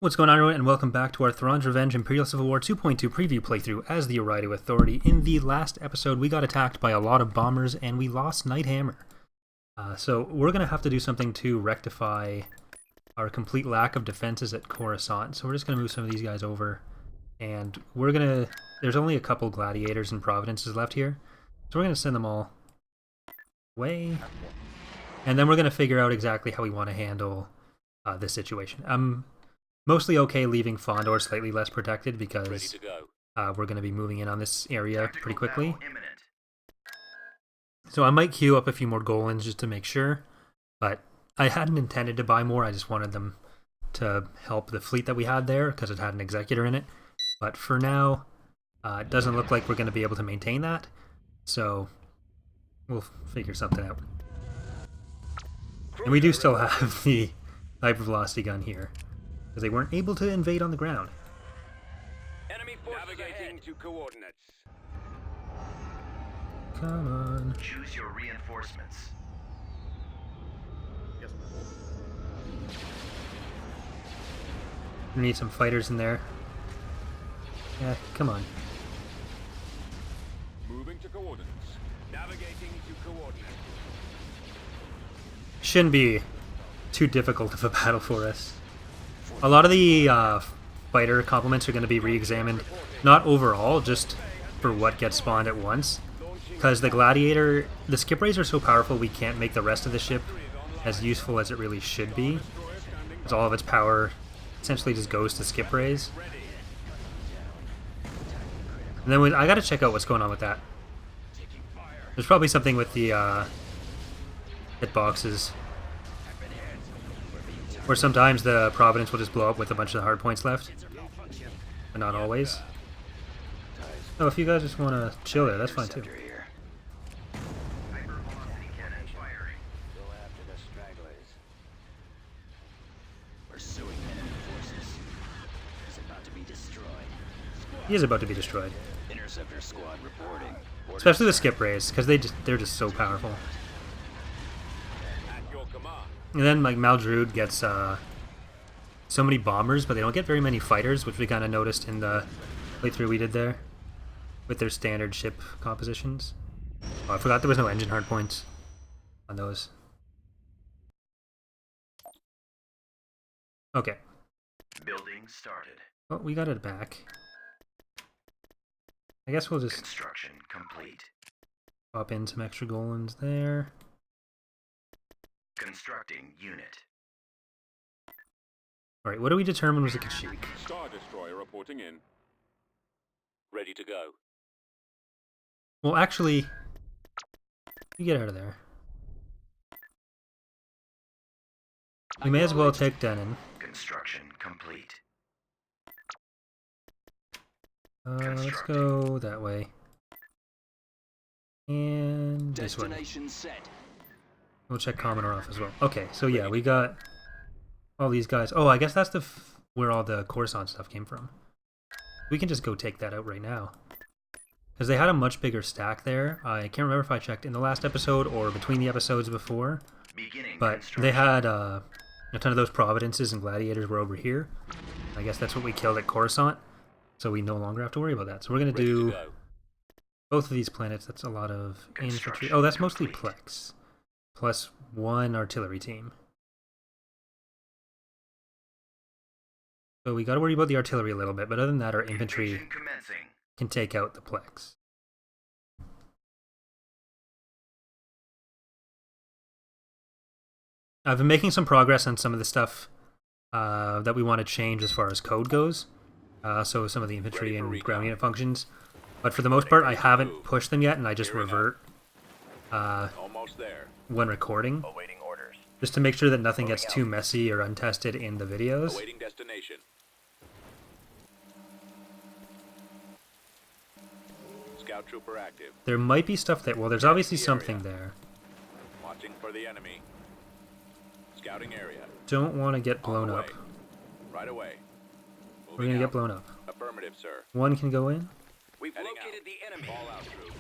What's going on, everyone, and welcome back to our Thrawn's Revenge Imperial Civil War 2.2 preview playthrough as the Eriadu Authority. In the last episode, we got attacked by a lot of bombers, and we lost Knight Hammer. So we're going to have to do something to rectify our complete lack of defenses at Coruscant. So we're just going to move some of these guys over, and we're going to... There's only a couple gladiators and providences left here, so we're going to send them all away, and then we're going to figure out exactly how we want to handle this situation. I'm mostly okay leaving Fondor slightly less protected because we're going to be moving in on this area pretty quickly. So I might queue up a few more Golans just to make sure, but I hadn't intended to buy more. I just wanted them to help the fleet that we had there because it had an executor in it. But for now, it doesn't look like we're going to be able to maintain that, so we'll figure something out. And we do still have the hypervelocity gun here, because they weren't able to invade on the ground. Enemy navigating to coordinates. Come on. Choose your reinforcements. We need some fighters in there. Yeah, come on. Moving to coordinates. Navigating to coordinates. Shouldn't be too difficult of a battle for us. A lot of the fighter complements are going to be re-examined, not overall, just for what gets spawned at once. Because the gladiator, the skip rays are so powerful we can't make the rest of the ship as useful as it really should be. Because all of its power essentially just goes to skip rays. And then I got to check out what's going on with that. There's probably something with the hitboxes. Or sometimes the Providence will just blow up with a bunch of the hard points left. But not always. Oh, if you guys just want to chill there, that's fine too. He is about to be destroyed. Interceptor squad reporting. Especially the skip rays, because they're just so powerful. And then like Maldrude gets so many bombers, but they don't get very many fighters, which we kind of noticed in the playthrough we did there with their standard ship compositions. Oh, I forgot there was no engine hardpoints on those. Okay. Building started. Well, we got it back. I guess we'll just Construction complete. pop in some extra Golans there. Constructing unit. Alright, what do we determine was a Kashyyyk? Star Destroyer reporting in. Ready to go. Well, actually, you get out of there. We may as well take Denon. Construction complete. Let's go that way. And this way. Destination set. We'll check Commodore off as well. Okay, so yeah, we got all these guys. Oh, I guess that's where all the Coruscant stuff came from. We can just go take that out right now. Because they had a much bigger stack there. I can't remember if I checked in the last episode or between the episodes before. But they had a ton of those Providences and Gladiators were over here. I guess that's what we killed at Coruscant. So we no longer have to worry about that. So we're going to do both of these planets. That's a lot of infantry. Oh, that's mostly Plex. Plus one artillery team. So we got to worry about the artillery a little bit, but other than that, our infantry can take out the Plex. I've been making some progress on some of the stuff that we want to change as far as code goes. So some of the infantry and ground unit functions. But for the most part, I haven't pushed them yet, and I just revert Almost there. when recording. Awaiting orders. Just to make sure that nothing gets too messy or untested in the videos. Awaiting destination. Scout trooper active. There might be stuff that... Well, there's obviously something there. Watching for the enemy. Scouting area. Don't want to get blown up. Right away. We're going to get blown up. Affirmative, sir. One can go in. We've located the enemy. Fall out, troops.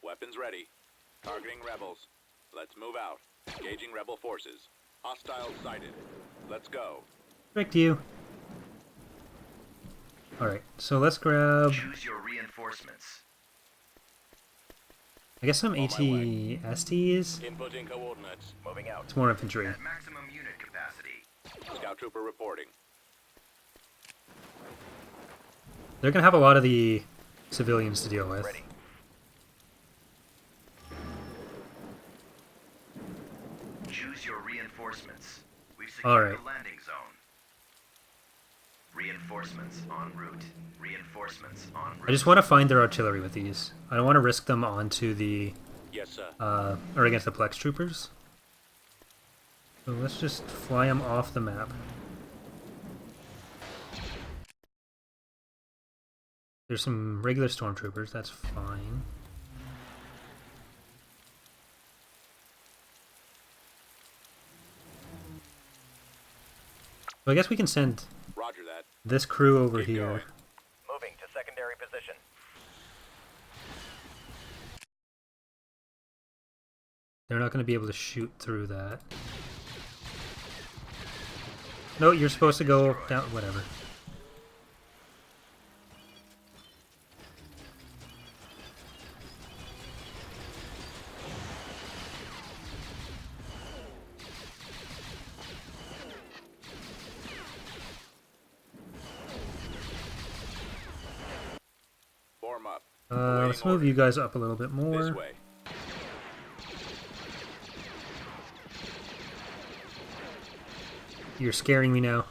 Weapons ready. Targeting rebels. Let's move out. Engaging rebel forces. Hostiles sighted. Let's go. Tricked you. Alright, so let's grab, Choose your reinforcements. I guess some On my way. AT-STs? Inputting coordinates. Moving out. It's more infantry. At maximum unit capacity. Scout trooper reporting. They're gonna have a lot of the civilians to deal with. Ready. Choose your reinforcements. We've All secured right. the landing zone. Reinforcements en route. Reinforcements en route. I just want to find their artillery with these. I don't want to risk them onto the, Yes, sir. or against the Plex troopers. So let's just fly them off the map. There's some regular stormtroopers, that's fine. So I guess we can send Roger that. this crew over Keep here. going. Moving to secondary position. They're not going to be able to shoot through that. No, you're supposed to go down, whatever. Form up. Let's move you guys up a little bit This more. way. You're scaring me now.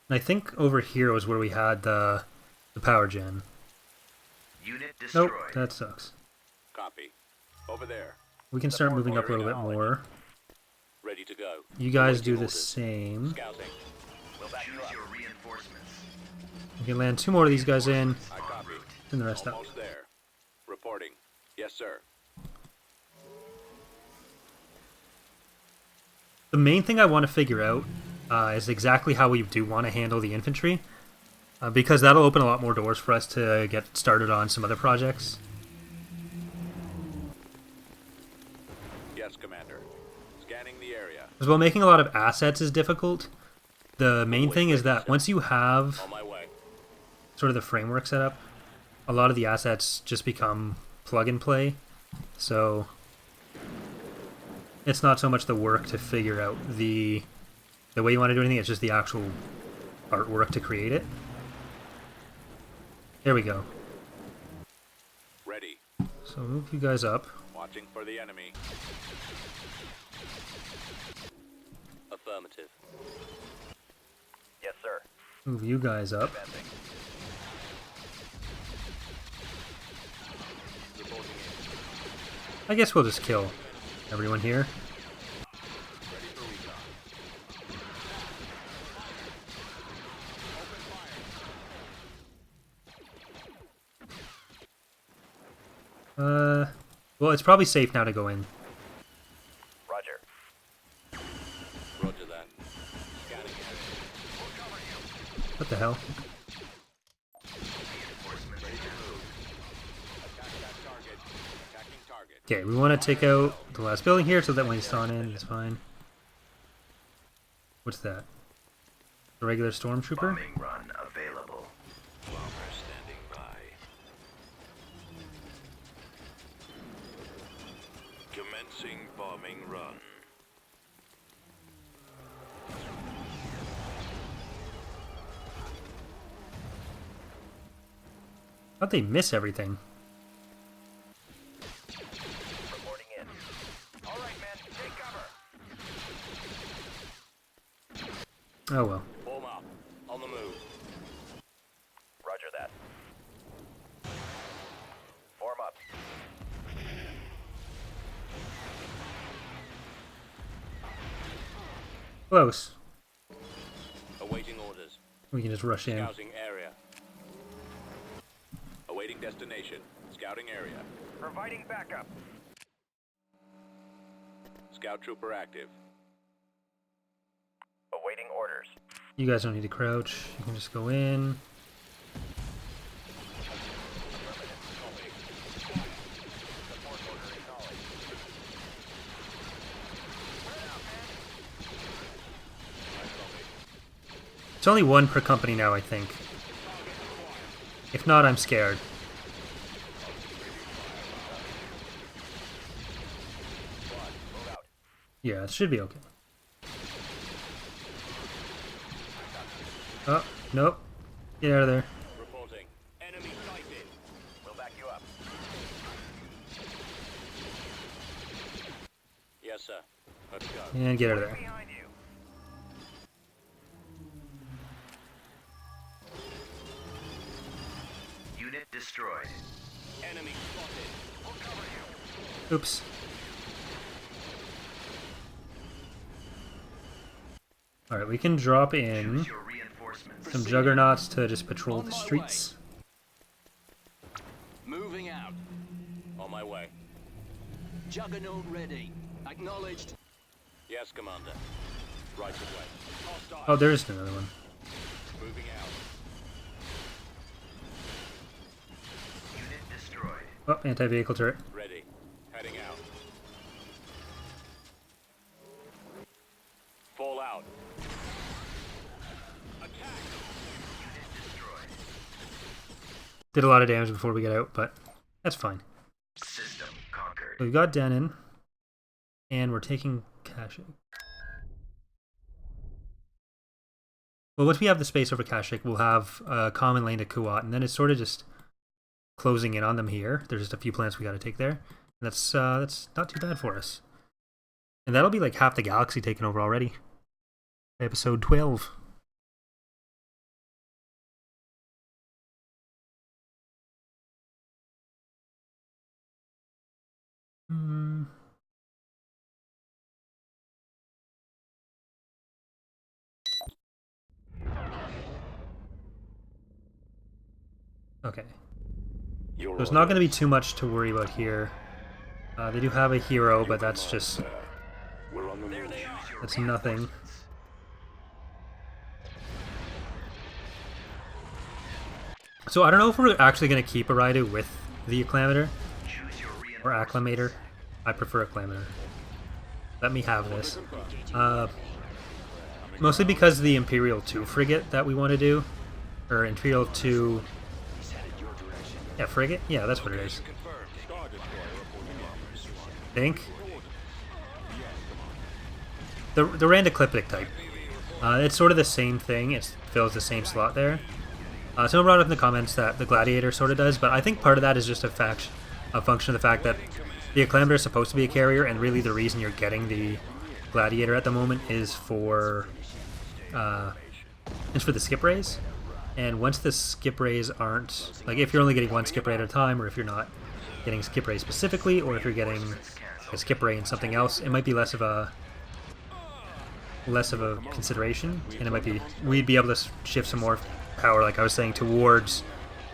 And I think over here was where we had the power gen. Unit destroyed. Nope, that sucks. Copy. Over there. We can start moving up a little bit more. Ready to go. You guys do the Orders. same. Scouting. We'll back you Choose up. your reinforcements. We can land 2 more of these guys in, I copy. and the rest up. Almost there. Reporting. Yes, sir. The main thing I want to figure out is exactly how we do want to handle the infantry, because that'll open a lot more doors for us to get started on some other projects. Yes, Commander. Scanning the area. Because while making a lot of assets is difficult, the main thing is that once you have On my way. sort of the framework set up, a lot of the assets just become plug and play. So it's not so much the work to figure out the way you want to do anything, it's just the actual artwork to create it. There we go. Ready. So move you guys up. Watching for the enemy. Affirmative. Yes, sir. Move you guys up. Advancing. Reporting in. I guess we'll just kill everyone here. Ready for recon. Well, it's probably safe now to go in. Roger. Roger that. Scanning area. What the hell? Ready to move. Attack that target. Attacking target. Okay, we want to take out the last building here so that when he's on in, it's fine. What's that? The regular stormtrooper? Bombing run available. Bomber standing by. Commencing bombing run. How'd they miss everything? Reporting in. All right, men. Take cover. Oh well. Form up. On the move. Roger that. Form up. Close. Awaiting orders. We can just rush in. Scouting area. Awaiting destination. Scouting area. Providing backup. Scout trooper active. Awaiting orders. You guys don't need to crouch. You can just go in. Support order acknowledged. It's only one per company now, I think. If not, I'm scared. Yeah, it should be okay. Oh, nope. Get out of there. Reporting. Enemy sighted. We'll back you up. Yes, sir. Let's go. And get out of there. Behind you. Unit destroyed. Enemy spotted. We'll cover you. Oops. Alright, we can drop in Choose your reinforcements. some juggernauts to just patrol the streets. Moving out. On my way. Juggernaut ready. Acknowledged. Yes, Commander. Right away. Hostile. Oh, there's another one. Moving out. Unit destroyed. Oh, anti-vehicle turret. Ready. Heading out. Fall out. Attack. Unit destroyed. Did a lot of damage before we get out, but that's fine. System conquered. So we've got Denon, and we're taking Kashyyyk. Well, once we have the space over Kashyyyk, we'll have a common lane to Kuat, and then it's sort of just closing in on them here. There's just a few planets we got to take there. And that's not too bad for us. And that'll be like half the galaxy taken over already. Episode 12. Okay. There's not going to be too much to worry about here. They do have a hero, but that's just... We're on the move. that's nothing. So I don't know if we're actually going to keep Eriadu with the Acclamator. Choose your Or reinforcements. Acclamator. I prefer Acclamator. Let me have this. Mostly because the Imperial 2 frigate that we want to do. Or Imperial 2... yeah, frigate? Yeah, that's what it is. Think? The Randocliptic type. It's sort of the same thing. It fills the same slot there. Someone brought up in the comments that the Gladiator sort of does, but I think part of that is just a function of the fact that the Acclamator is supposed to be a carrier, and really the reason you're getting the Gladiator at the moment is for the skip rays. And once the skip rays aren't, like if you're only getting one skip ray at a time, or if you're not getting skip ray specifically, or if you're getting a skip ray in something else, it might be less of a consideration, and it might be we'd be able to shift some more power, like I was saying, towards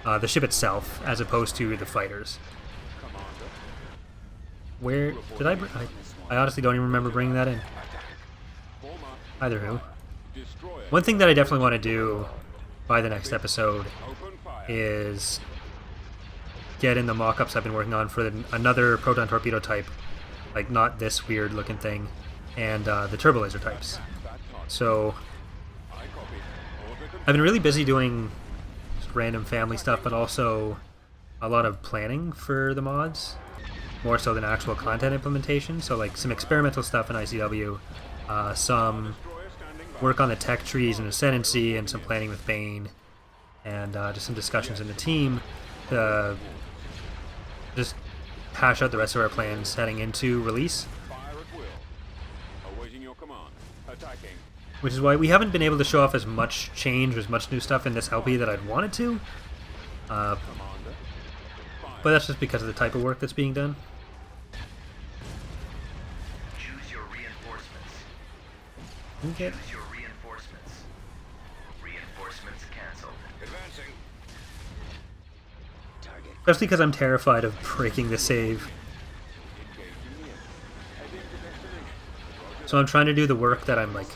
the ship itself as opposed to the fighters. Where did I honestly don't even remember bringing that in. Either who. One thing that I definitely want to do by the next episode is get in the mock-ups I've been working on for another proton torpedo type, like not this weird looking thing, and the turbo laser types. So I've been really busy doing just random family stuff, but also a lot of planning for the mods, more so than actual content implementation. So like some experimental stuff in ICW, some work on the tech trees in Ascendancy, and some planning with Bane, and just some discussions in the team to just hash out the rest of our plans heading into release. Which is why we haven't been able to show off as much change, as much new stuff in this LP that I'd wanted to. But that's just because of the type of work that's being done. Choose your reinforcements. Okay. Choose your reinforcements. Reinforcements cancelled. Advancing. Especially because I'm terrified of breaking the save. So I'm trying to do the work that I'm like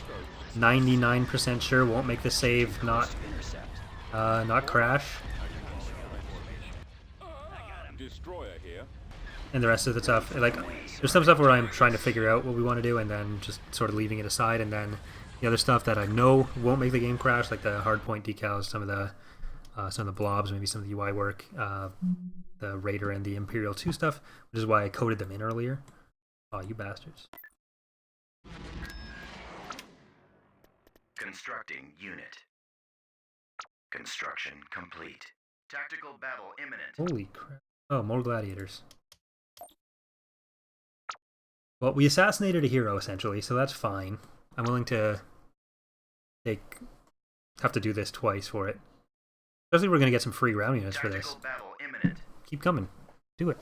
99% sure won't make the save not crash. And the rest of the stuff, like, there's some stuff where I'm trying to figure out what we want to do and then just sort of leaving it aside, and then The other stuff that I know won't make the game crash, like the hardpoint decals, some of the blobs, maybe some of the UI work, the Raider and the Imperial 2 stuff, which is why I coded them in earlier. Oh, you bastards. Constructing unit. Construction complete. Tactical battle imminent. Holy crap. Oh, more gladiators. Well, we assassinated a hero, essentially, so that's fine. I'm willing to have to do this twice for it. Especially we're going to get some free ground units for this. Battle imminent. Keep coming. Do it.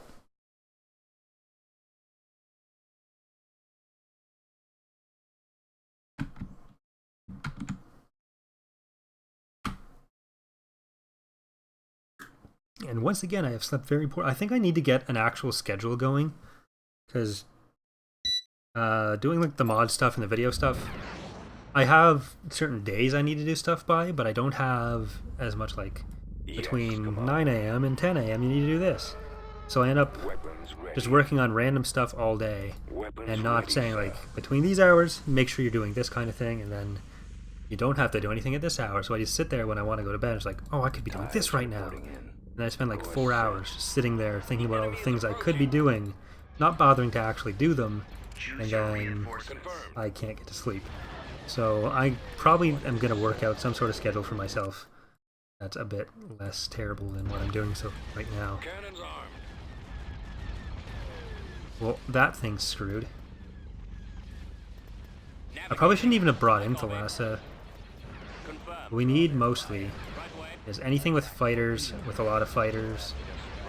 And once again, I have slept very poor. I think I need to get an actual schedule going, because doing like the mod stuff and the video stuff, I have certain days I need to do stuff by, but I don't have as much like between 9 a.m. and 10 a.m. you need to do this. So I end up just working on random stuff all day and not saying like between these hours, make sure you're doing this kind of thing, and then you don't have to do anything at this hour. So I just sit there when I want to go to bed. It's like, oh, I could be doing this right now. And I spend like 4 hours just sitting there thinking about all the things I could be doing, not bothering to actually do them, and then I can't get to sleep. So I probably am going to work out some sort of schedule for myself that's a bit less terrible than what I'm doing so right now. Well, that thing's screwed. I probably shouldn't even have brought in Thalassa. What we need mostly is anything with fighters, with a lot of fighters.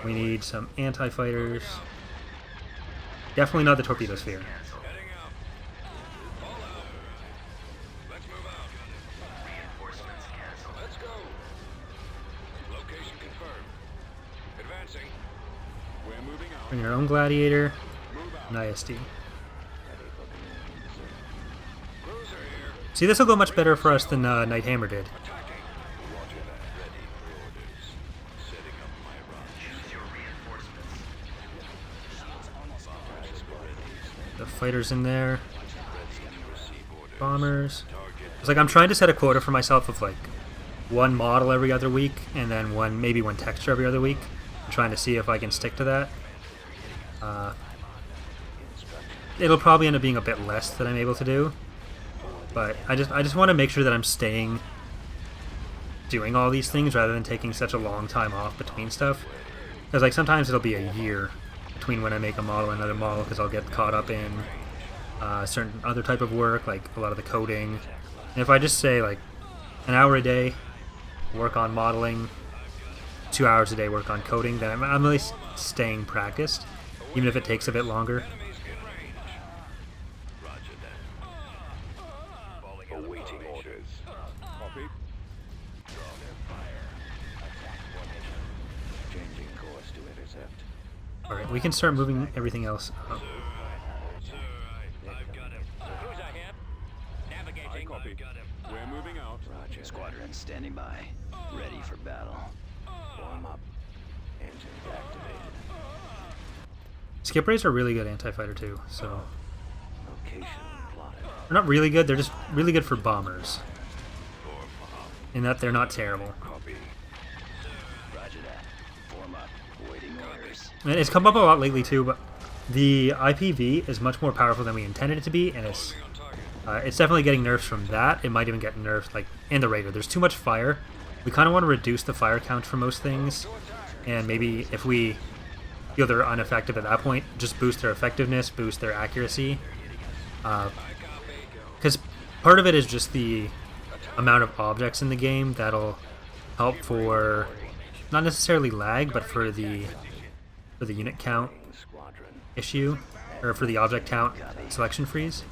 We need some anti-fighters. Definitely not the torpedo sphere. Bring your own gladiator, an ISD. See, this will go much better for us than Night Hammer did. The fighters in there. Bombers. It's like I'm trying to set a quota for myself of like one model every other week, and then maybe one texture every other week. I'm trying to see if I can stick to that. It'll probably end up being a bit less than I'm able to do, but I just want to make sure that I'm staying doing all these things rather than taking such a long time off between stuff. Because like sometimes it'll be a year between when I make a model and another model, because I'll get caught up in certain other type of work, like a lot of the coding. And if I just say like an hour a day work on modeling, 2 hours a day work on coding, then I'm really staying practiced, even if it takes a bit longer. Alright, we can start moving everything else up. We're moving out. Roger. Squadron standing by. Ready for battle. Warm up. Engines activated. Skip rays are really good anti-fighter too, so... Location plotted. They're not really good, they're just really good for bombers. In that they're not terrible. Roger that. Form up. Awaiting orders. And it's come up a lot lately too, but the IPV is much more powerful than we intended it to be, and it's definitely getting nerfs from that. It might even get nerfs, like, in the Raider. There's too much fire. We kind of want to reduce the fire count for most things, and maybe if we feel they're ineffective at that point, just boost their effectiveness, boost their accuracy. Because part of it is just the amount of objects in the game that'll help for, not necessarily lag, but for the unit count issue, or for the object count selection freeze.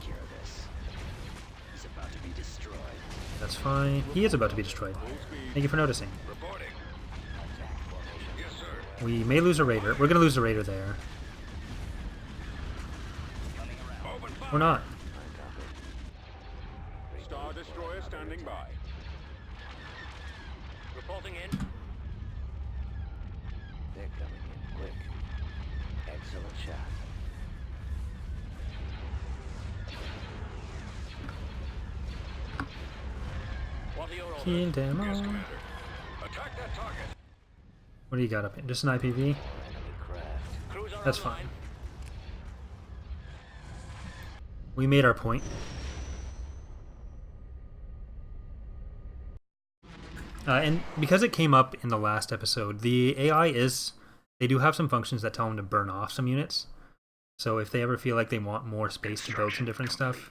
That's fine. He is about to be destroyed. Thank you for noticing. We may lose a Raider. We're going to lose a Raider there. Or not. Star Destroyer standing by. Reporting in. They're coming in quick. Excellent shot. Kill them all. Attack that target. What do you got up here? Just an IPV? Crews are That's online. fine. We made our point. And because it came up in the last episode, the AI they do have some functions that tell them to burn off some units. So if they ever feel like they want more space to build some different stuff,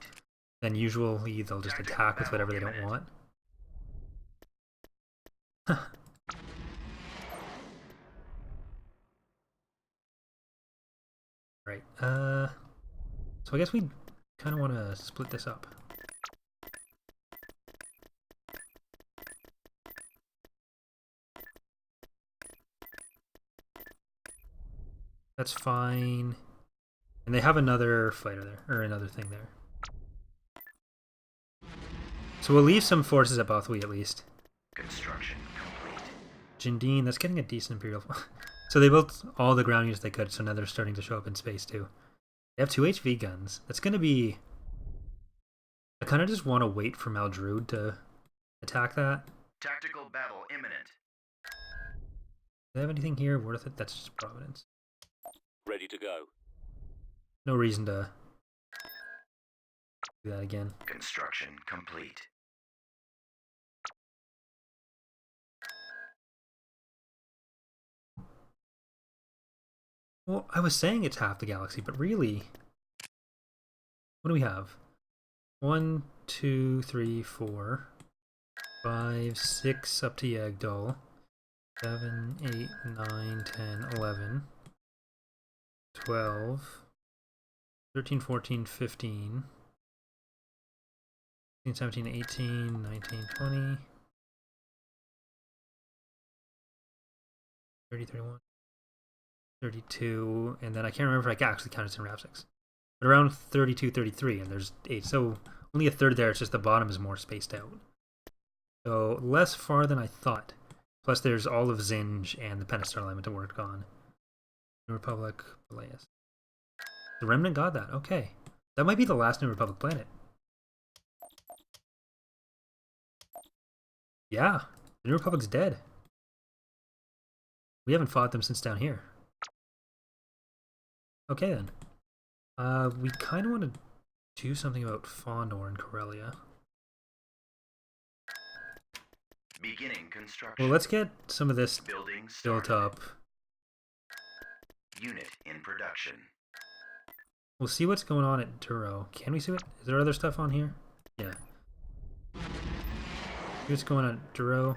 then usually they'll just attack with whatever they don't want. Right. So I guess we kind of want to split this up. That's fine. And they have another fighter there, or another thing there. So we'll leave some forces at Bothwell at least. Construction complete. Jindine, that's getting a decent Imperial. So they built all the ground units they could, so now they're starting to show up in space too. They have 2 HV guns. That's going to be... I kind of just want to wait for Maldrude to attack that. Tactical battle imminent. Do they have anything here worth it? That's just Providence. Ready to go. No reason to do that again. Construction complete. Well, I was saying it's half the galaxy, but really... What do we have? 1, 2, 3, 4, 5, 6 up to Yagdal. 7, 8, 9, 10, 11, 12, 13, 14, 15, 16, 17, 18, 19, 20, 30, 31, 32, and then I can't remember if I can actually count it in Rapsix. But around 32, 33, and there's 8. So only a third there, it's just the bottom is more spaced out. So less far than I thought. Plus there's all of Zinj and the Pentastar alignment to work on. New Republic, Belias. The Remnant got that, okay. That might be the last New Republic planet. Yeah, the New Republic's dead. We haven't fought them since down here. Okay then. We kind of want to do something about Fondor and Corellia. Beginning construction. Well, let's get some of this Building built started. up. Unit in production. We'll see what's going on at Duro. Can we see it? Is there other stuff on here? Yeah. See what's going on at Duro.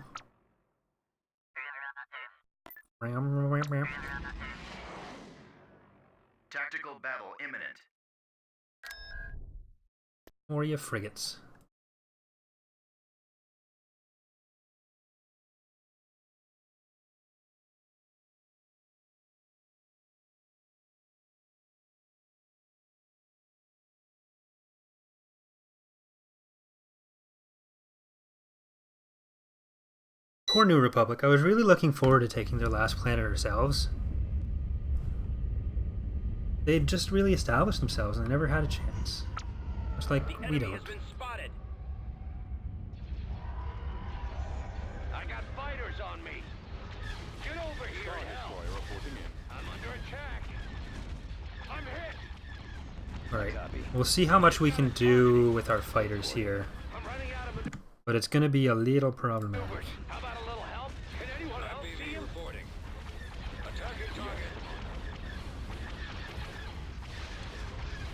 Tactical battle imminent. Moria frigates. Poor New Republic. I was really looking forward to taking their last planet ourselves. They just really established themselves and they never had a chance. It's like, The we enemy don't. has been spotted. I got fighters on me. Get over here. I'm under attack. I'm hit. Alright, we'll see how much we can do with our fighters here. I'm running out of. But it's gonna be a little problematic. How about a little help? Can anyone else see him? Reporting. Attacking target.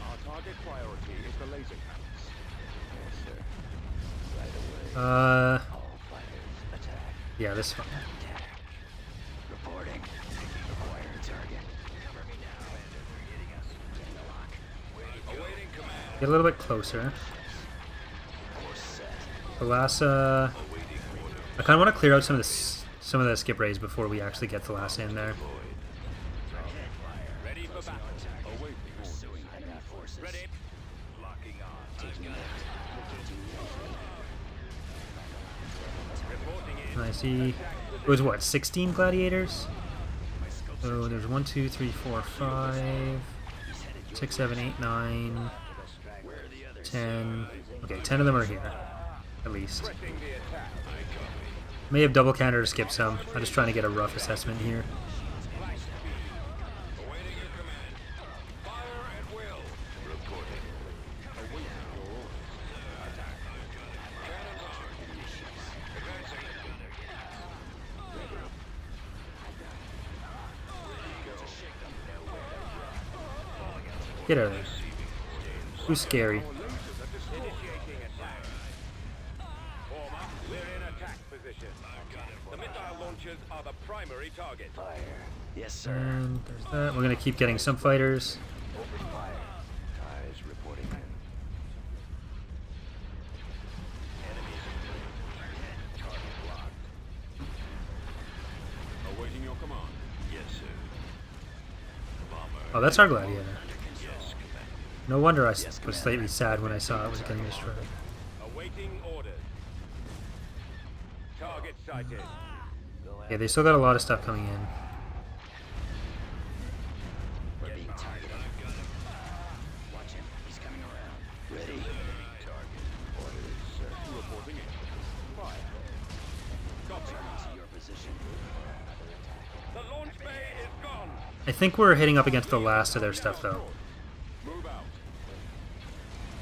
Our target priority is the laser cannons. Yes, sir. Right away. All fighters attack. Yeah, this is fine. Attack. Reporting. Acquire target. Cover me now. They're hitting us. Getting a lock. Awaiting command. Get a little bit closer. Course set. The last, I kind of want to clear out some of the skip rays before we actually get the last in there. Ready for battle. Awaiting Pursuing enemy forces. Ready. Locking on. Taking left. Reporting in. And I see it was what, 16 gladiators? So there's 1, 2, 3, 4, 5, 6, 7, 8, 9, 10. Okay, 10 of them are here. at least. Pressing the attack. May have double counter or skipped some. I'm just trying to get a rough assessment here. Awaiting your command. Fire at will. Reporting. Awaiting your orders. Attack. Cannons armed. Advancing. Get out of there. Too scary. Initiating attack. Form up. We're in attack position. The missile launchers are the primary target. Fire. Yes, sir. And there's that. We're gonna keep getting some fighters. Open fire. Ties reporting in. Enemies in target blocked. Awaiting your command. Yes, sir. Bomber. Oh, that's our gladiator. Yes, Commander. No wonder I was slightly sad when I saw it was getting destroyed. Awaiting orders. Target sighted. Yeah, they still got a lot of stuff coming in. We're being targeted. Watch him. He's coming around. Ready. Target. Orders, sir. Reporting in. Fire. Copy. To your position. The launch bay is gone. I think we're hitting up against the last of their stuff, though. Move out.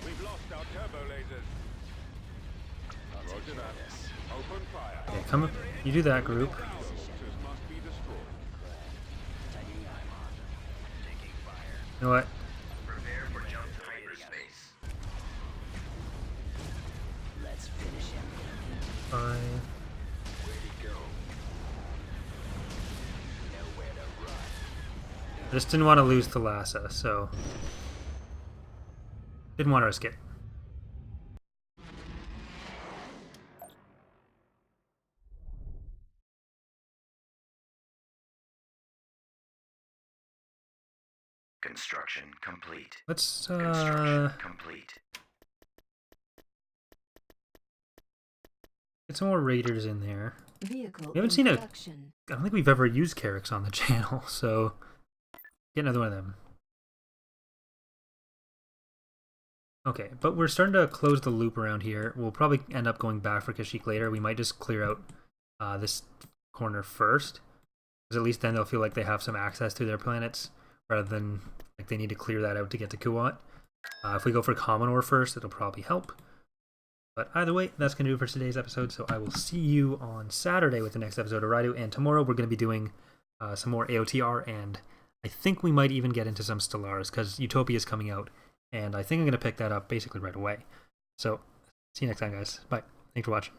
We've lost our turbo lasers. Roger that. Open fire. Okay, come up. You do that group. Lasers must be destroyed. You know what? Prepare for jump to hyperspace. Let's finish him. Fine. I just didn't want to lose to Lhasa, so didn't want to risk it. Construction complete. Let's Construction complete. get some more raiders in there. Vehicle We haven't seen a- introduction. I don't think we've ever used Carricks on the channel, so get another one of them. Okay, but we're starting to close the loop around here. We'll probably end up going back for Kashyyyk later. We might just clear out this corner first, because at least then they'll feel like they have some access to their planets, rather than like they need to clear that out to get to Kuwat. If we go for Commodore first, it'll probably help. But either way, that's going to do it for today's episode, so I will see you on Saturday with the next episode of Eriadu, and tomorrow we're going to be doing some more AOTR, and I think we might even get into some Stellaris, because Utopia is coming out, and I think I'm going to pick that up basically right away. So, see you next time, guys. Bye. Thanks for watching.